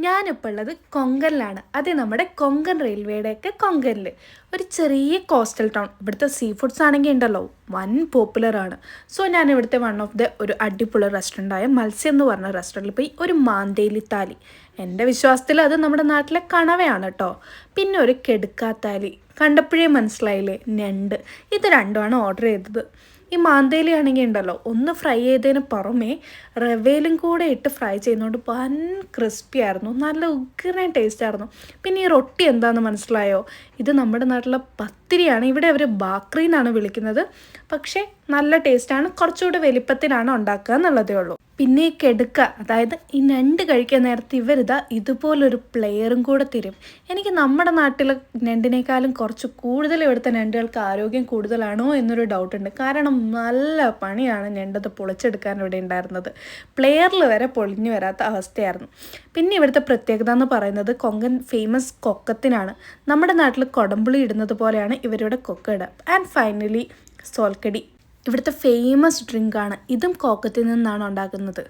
ഞാനിപ്പോൾ ഉള്ളത് കൊങ്കണിലാണ്. അത് നമ്മുടെ കൊങ്കൺ റെയിൽവേയുടെയൊക്കെ കൊങ്കണിൽ ഒരു ചെറിയ കോസ്റ്റൽ ടൗൺ. ഇവിടുത്തെ സീ ഫുഡ്സ് ആണെങ്കിൽ ഉണ്ടല്ലോ വൻ പോപ്പുലറാണ്. സോ ഞാൻ ഇവിടുത്തെ വൺ ഓഫ് ദ ഒരു അടിപൊളി റെസ്റ്റോറൻ്റായ മത്സ്യം എന്ന് പറഞ്ഞ റെസ്റ്റോറൻറ്റിൽ പോയി ഒരു മാന്തേലി താലി, എൻ്റെ വിശ്വാസത്തിൽ അത് നമ്മുടെ നാട്ടിലെ കണവയാണ് കേട്ടോ, പിന്നെ ഒരു കെടുക്കാത്താലി, കണ്ടപ്പോഴേ മനസ്സിലായില്ലേ ഞണ്ട്, ഇത് രണ്ടുമാണ് ഓർഡർ ചെയ്തത്. ഈ മാന്തേലി ആണെങ്കിൽ ഉണ്ടല്ലോ ഒന്ന് ഫ്രൈ ചെയ്തതിന് പുറമേ റവയിലും കൂടെ ഇട്ട് ഫ്രൈ ചെയ്യുന്നതുകൊണ്ട് വൻ ക്രിസ്പി ആയിരുന്നു, നല്ല ഉഗ്രൻ ടേസ്റ്റ് ആയിരുന്നു. പിന്നെ ഈ റൊട്ടി എന്താണെന്ന് മനസ്സിലായോ? ഇത് നമ്മുടെ നാട്ടിലെ പത്തിരിയാണ്, ഇവിടെ അവർ ബാക്രി എന്നാണ് വിളിക്കുന്നത്. പക്ഷേ നല്ല ടേസ്റ്റാണ്, കുറച്ചുകൂടെ വലിപ്പത്തിലാണ് ഉണ്ടാക്കുക എന്നുള്ളതേ ഉള്ളൂ. പിന്നെ ഈ കെടുക്ക, അതായത് ഈ ഞണ്ട് കഴിക്കാൻ നേരത്ത് ഇവരിതാ ഇതുപോലൊരു പ്ലെയറും കൂടെ തരും. എനിക്ക് നമ്മുടെ നാട്ടിലെ ഞണ്ടിനേക്കാളും കുറച്ച് കൂടുതൽ ഇവിടുത്തെ ഞണ്ടുകൾക്ക് ആരോഗ്യം കൂടുതലാണോ എന്നൊരു ഡൗട്ടുണ്ട്. കാരണം നല്ല പണിയാണ് ഞണ്ടത് പൊളിച്ചെടുക്കാൻ ഇവിടെ ഉണ്ടായിരുന്നത്. പ്ലെയറിൽ വരെ പൊളിഞ്ഞു വരാത്ത അവസ്ഥയായിരുന്നു. പിന്നെ ഇവിടുത്തെ പ്രത്യേകത എന്ന് പറയുന്നത് കൊങ്കൺ ഫേമസ് കൊക്കത്തിനാണ്. നമ്മുടെ നാട്ടിൽ കൊടമ്പുളി ഇടുന്നത് പോലെയാണ് ഇവരുടെ കൊക്ക ഇടുക. ആൻഡ് ഫൈനലി സോൽക്കടി ഇവിടുത്തെ ഫേമസ് ഡ്രിങ്കാണ്. ഇതും കോക്കത്തിൽ നിന്നാണ് ഉണ്ടാക്കുന്നത്.